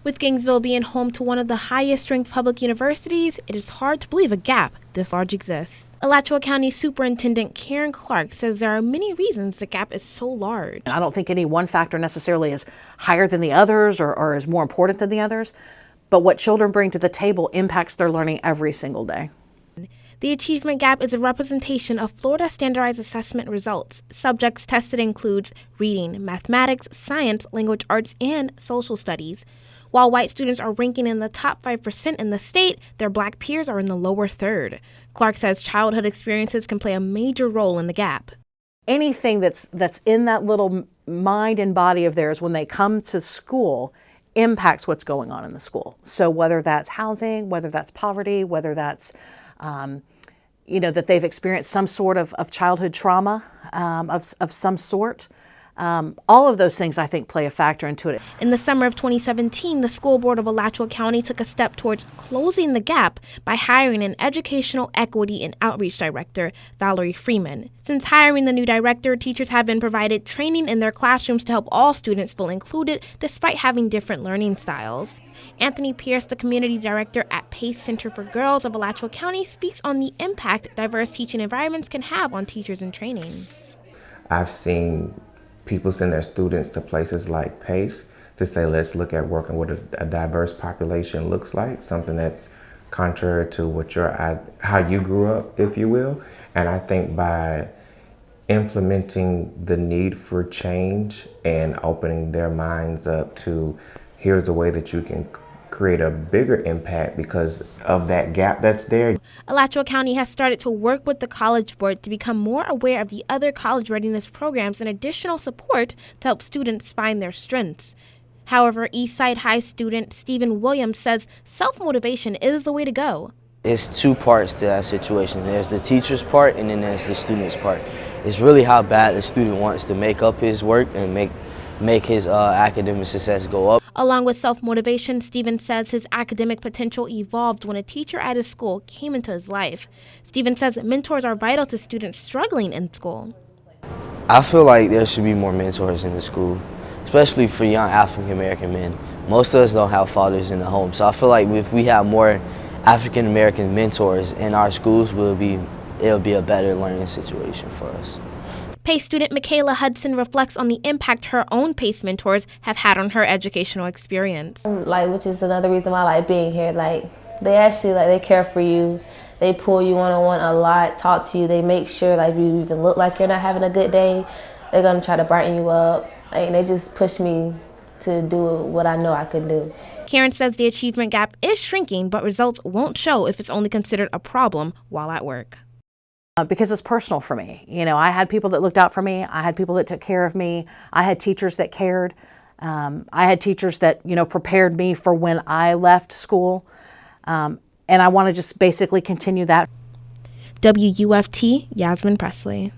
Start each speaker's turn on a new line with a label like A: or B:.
A: With Gainesville being home to one of the highest-ranked public universities, it is hard to believe a gap this large exists. Alachua County Superintendent Karen Clark says there are many reasons the gap is so large.
B: I don't think any one factor necessarily is higher than the others or is more important than the others, but what children bring to the table impacts their learning every single day.
A: The achievement gap is a representation of Florida standardized assessment results. Subjects tested includes reading, mathematics, science, language arts, and social studies. While white students are ranking in the top 5% in the state, their black peers are in the lower third. Clark says childhood experiences can play a major role in the gap.
B: Anything that's in that little mind and body of theirs when they come to school impacts what's going on in the school. So whether that's housing, whether that's poverty, whether that's that they've experienced some sort of childhood trauma of some sort. All of those things, I think, play a factor into it.
A: In the summer of 2017, the school board of Alachua County took a step towards closing the gap by hiring an educational equity and outreach director, Valerie Freeman. Since hiring the new director, teachers have been provided training in their classrooms to help all students feel included despite having different learning styles. Anthony Pierce, the community director at Pace Center for Girls of Alachua County, speaks on the impact diverse teaching environments can have on teachers in training.
C: I've seen people send their students to places like Pace to say, let's look at working with a diverse population looks like, something that's contrary to what how you grew up, if you will. And I think by implementing the need for change and opening their minds up to here's a way that you can create a bigger impact because of that gap that's there.
A: Alachua County has started to work with the College Board to become more aware of the other college readiness programs and additional support to help students find their strengths. However, Eastside High student Stephen Williams says self-motivation is the way to go.
D: It's two parts to that situation. There's the teacher's part and then there's the student's part. It's really how bad the student wants to make up his work and make his academic success go up.
A: Along with self-motivation, Stephen says his academic potential evolved when a teacher at his school came into his life. Stephen says mentors are vital to students struggling in school.
D: I feel like there should be more mentors in the school, especially for young African American men. Most of us don't have fathers in the home, so I feel like if we have more African American mentors in our schools, it'll be a better learning situation for us.
A: PACE student Michaela Hudson reflects on the impact her own PACE mentors have had on her educational experience.
E: Which is another reason why I like being here. They actually they care for you. They pull you one-on-one a lot, talk to you. They make sure you even look like you're not having a good day. They're gonna try to brighten you up. They just push me to do what I know I can do.
A: Karen says the achievement gap is shrinking, but results won't show if it's only considered a problem while at work.
B: Because it's personal for me. I had people that looked out for me. I had people that took care of me. I had teachers that cared. I had teachers that, prepared me for when I left school. And I want to just basically continue that.
A: WUFT, Yazmyn Presley.